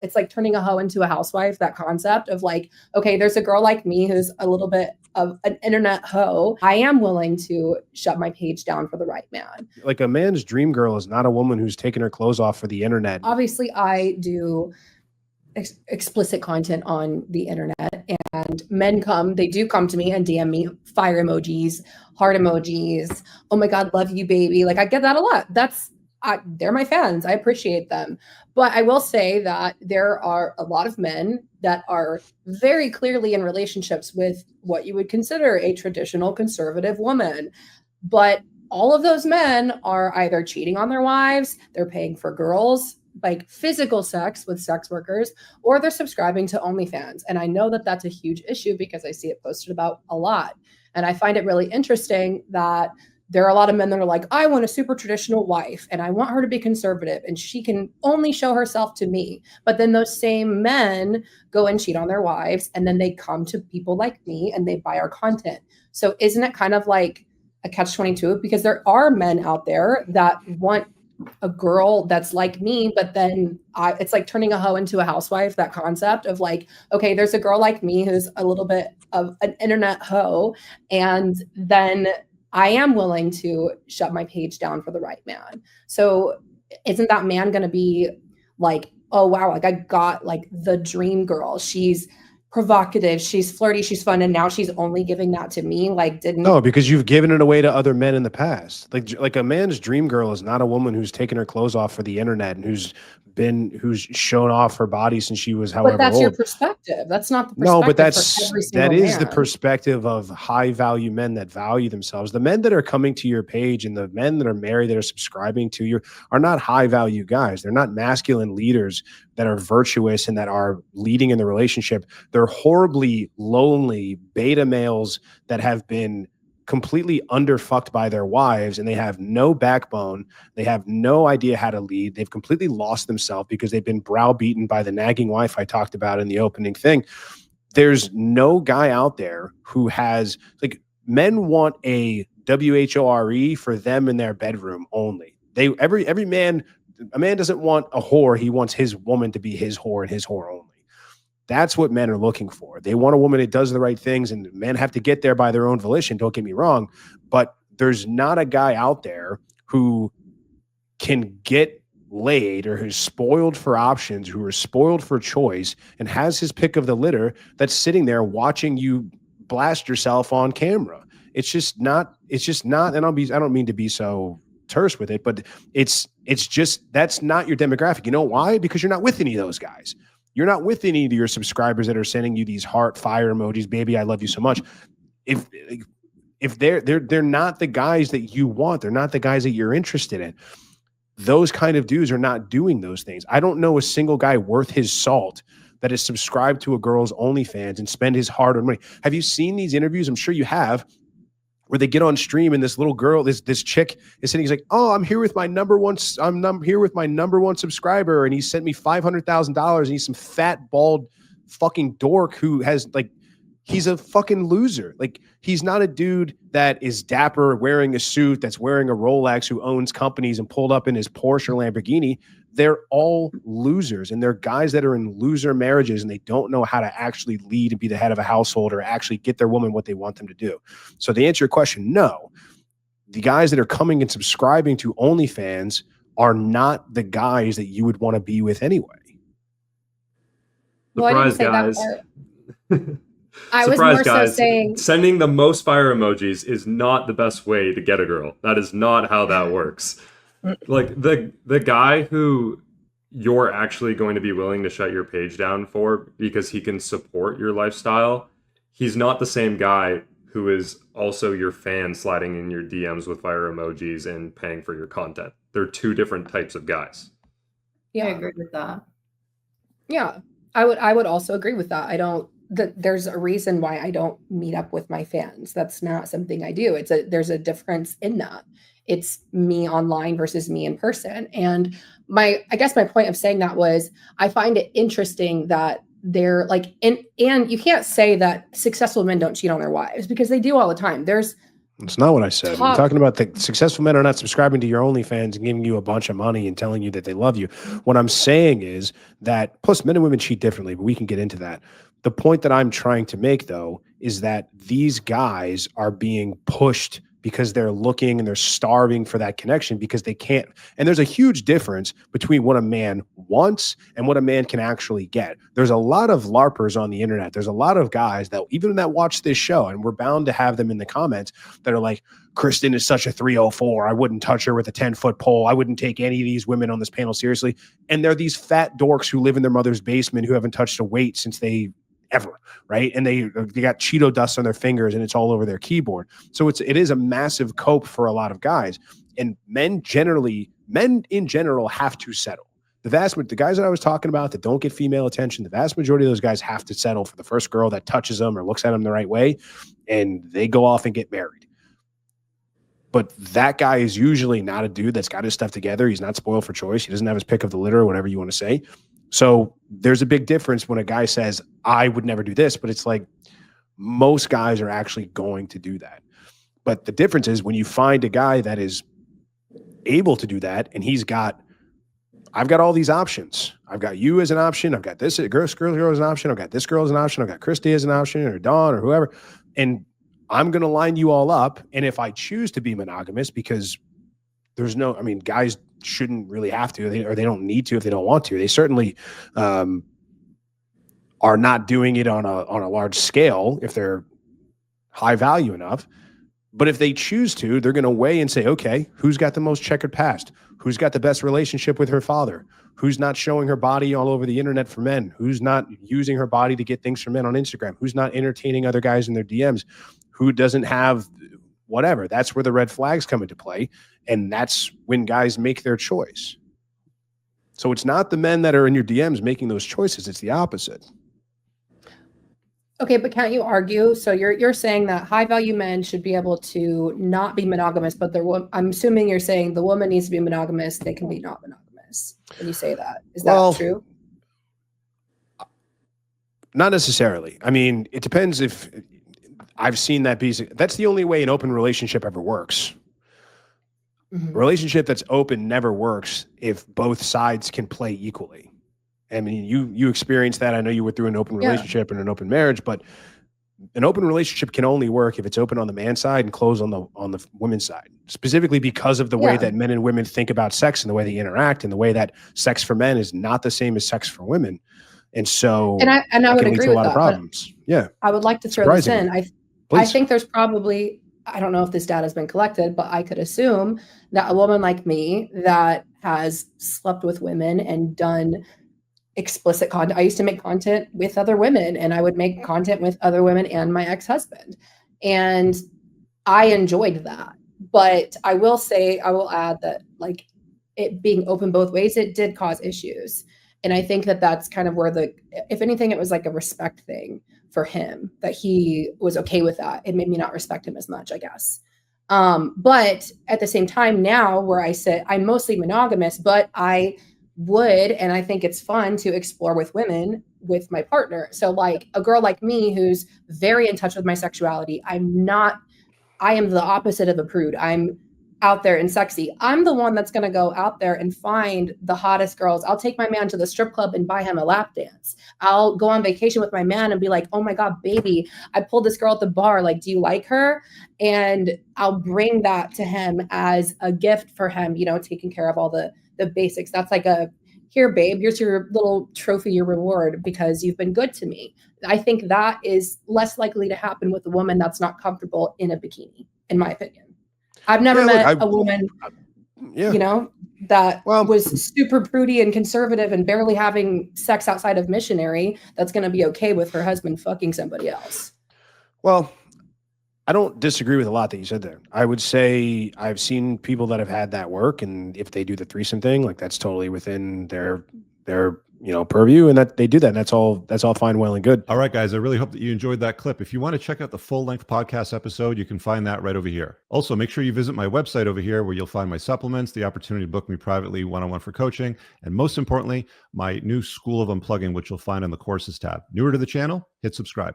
it's like turning a hoe into a housewife, that concept of like, okay, there's a girl like me who's a little bit of an internet hoe. I am willing to shut my page down for the right man. Like, a man's dream girl is not a woman who's taking her clothes off for the internet. Obviously, I do explicit content on the internet, and men they do come to me and DM me fire emojis, heart emojis. Oh my God, love you, baby. Like, I get that a lot. They're my fans. I appreciate them. But I will say that there are a lot of men that are very clearly in relationships with what you would consider a traditional conservative woman. But all of those men are either cheating on their wives, they're paying for girls, like physical sex with sex workers, or they're subscribing to OnlyFans. And I know that that's a huge issue because I see it posted about a lot. And I find it really interesting that there are a lot of men that are like, I want a super traditional wife and I want her to be conservative and she can only show herself to me. But then those same men go and cheat on their wives, and then they come to people like me and they buy our content. So isn't it kind of like a catch-22? Because there are men out there that want a girl that's like me, but then it's like turning a hoe into a housewife, that concept of like, okay, there's a girl like me who's a little bit of an internet hoe, and then I am willing to shut my page down for the right man. So isn't that man going to be like, oh wow, like I got like the dream girl, she's provocative, she's flirty, she's fun, and now she's only giving that to me? Like, No, because you've given it away to other men in the past. Like a man's dream girl is not a woman who's taken her clothes off for the internet and who's shown off her body since she was however old. But that's your perspective. That's not the perspective. No, but that is the perspective of high value men that value themselves. The men that are coming to your page and the men that are married that are subscribing to you are not high value guys. They're not masculine leaders that are virtuous and that are leading in the relationship. They're horribly lonely beta males that have been completely underfucked by their wives, and they have no backbone. They have no idea how to lead. They've completely lost themselves because they've been browbeaten by the nagging wife I talked about in the opening thing. There's no guy out there who has, like, men want a WHORE for them in their bedroom only. Every man, a man doesn't want a whore. He wants his woman to be his whore and his whore only. That's what men are looking for. They want a woman that does the right things, and men have to get there by their own volition. Don't get me wrong, but there's not a guy out there who can get laid or who's spoiled for options, who is spoiled for choice and has his pick of the litter that's sitting there watching you blast yourself on camera. It's just not, and I don't mean to be so terse with it, but it's just, that's not your demographic. You know why? Because you're not with any of those guys. You're not with any of your subscribers that are sending you these heart fire emojis, baby, I love you so much. If they're not the guys that you want, they're not the guys that you're interested in. Those kind of dudes are not doing those things. I don't know a single guy worth his salt that is subscribed to a girl's OnlyFans and spend his hard-earned money. Have you seen these interviews? I'm sure you have, where they get on stream and this little girl, this chick is sitting, he's like, oh, I'm here with my number one subscriber, and he sent me $500,000, and he's some fat, bald fucking dork who has, like, he's a fucking loser. Like, he's not a dude that is dapper, wearing a suit, that's wearing a Rolex, who owns companies and pulled up in his Porsche or Lamborghini. They're all losers, and they're guys that are in loser marriages, and they don't know how to actually lead and be the head of a household or actually get their woman what they want them to do. So to answer your question, no, the guys that are coming and subscribing to OnlyFans are not the guys that you would want to be with anyway. Well, I didn't say guys. That part. I was more so saying sending the most fire emojis is not the best way to get a girl. That is not how that works. Like, the guy who you're actually going to be willing to shut your page down for because he can support your lifestyle, he's not the same guy who is also your fan sliding in your DMs with fire emojis and paying for your content. They're two different types of guys. Yeah, I agree with that. Yeah, I would also agree with that. There's a reason why I don't meet up with my fans. That's not something I do. There's a difference in that. It's me online versus me in person. And I guess my point of saying that was, I find it interesting that they're like, and you can't say that successful men don't cheat on their wives, because they do all the time. There's That's not what I said. I'm Top. talking about the successful men are not subscribing to your OnlyFans and giving you a bunch of money and telling you that they love you. What I'm saying is that, plus men and women cheat differently, but we can get into that. The point that I'm trying to make, though, is that these guys are being pushed because they're looking and they're starving for that connection because they can't. And there's a huge difference between what a man wants and what a man can actually get. There's a lot of LARPers on the internet. There's a lot of guys that even that watch this show, and we're bound to have them in the comments, that are like, Kristen is such a 304. I wouldn't touch her with a 10-foot pole. I wouldn't take any of these women on this panel seriously. And they're these fat dorks who live in their mother's basement who haven't touched a weight since they ever, right? And they got Cheeto dust on their fingers and it's all over their keyboard. So it is a massive cope for a lot of guys. And men in general have to settle. The guys that I was talking about that don't get female attention, the vast majority of those guys have to settle for the first girl that touches them or looks at them the right way, and they go off and get married. But that guy is usually not a dude that's got his stuff together. He's not spoiled for choice. He doesn't have his pick of the litter or whatever you want to say. So there's a big difference when a guy says, I would never do this, but it's like most guys are actually going to do that. But the difference is when you find a guy that is able to do that and I've got all these options. I've got you as an option. I've got this girl as an option. I've got this girl as an option. I've got Christy as an option or Dawn or whoever. And I'm going to line you all up. And if I choose to be monogamous, because guys shouldn't really have to, or they don't need to if they don't want to. They certainly are not doing it on a large scale if they're high value enough. But if they choose to, they're going to weigh and say, okay, who's got the most checkered past? Who's got the best relationship with her father? Who's not showing her body all over the internet for men? Who's not using her body to get things from men on Instagram? Who's not entertaining other guys in their DMs? Who doesn't have whatever? That's where the red flags come into play. And that's when guys make their choice. So it's not the men that are in your DMs making those choices. It's the opposite. Okay, but can't you argue? So you're saying that high value men should be able to not be monogamous, but I'm assuming you're saying the woman needs to be monogamous. They can be not monogamous. When you say that, is that true? Not necessarily. I mean, it depends if I've seen that that's the only way an open relationship ever works. Mm-hmm. A relationship that's open never works if both sides can play equally. I mean, you experienced that. I know you were through an open relationship and an open marriage, but an open relationship can only work if it's open on the man's side and closed on the women's side, specifically because of the way that men and women think about sex and the way they interact and the way that sex for men is not the same as sex for women. And so, I would agree with that. Problems. Yeah. I would like to throw this in. I think there's probably, I don't know if this data has been collected, but I could assume that a woman like me that has slept with women and done explicit content. I used to make content with other women, and I would make content with other women and my ex-husband. And I enjoyed that. But I will add that like it being open both ways, it did cause issues. And I think that that's kind of where if anything, it was like a respect thing for him, that he was okay with that. It made me not respect him as much, I guess. But at the same time now where I sit, I'm mostly monogamous, but I would, and I think it's fun to explore with women with my partner. So like a girl like me who's very in touch with my sexuality, I am the opposite of a prude. I'm out there and sexy. I'm the one that's going to go out there and find the hottest girls. I'll take my man to the strip club and buy him a lap dance. I'll go on vacation with my man and be like, oh my God, baby, I pulled this girl at the bar. Like, do you like her? And I'll bring that to him as a gift for him, taking care of all the basics. That's like here, babe, here's your little trophy, your reward, because you've been good to me. I think that is less likely to happen with a woman that's not comfortable in a bikini, in my opinion. I've never met a woman, that was super prudy and conservative and barely having sex outside of missionary that's going to be okay with her husband fucking somebody else. Well, I don't disagree with a lot that you said there. I would say I've seen people that have had that work, and if they do the threesome thing, like that's totally within their purview, and that they do that. And that's all fine, well, and good. All right, guys, I really hope that you enjoyed that clip. If you want to check out the full-length podcast episode, you can find that right over here. Also, make sure you visit my website over here where you'll find my supplements, the opportunity to book me privately one-on-one for coaching, and most importantly, my new School of Unplugging, which you'll find on the courses tab. Newer to the channel, hit subscribe.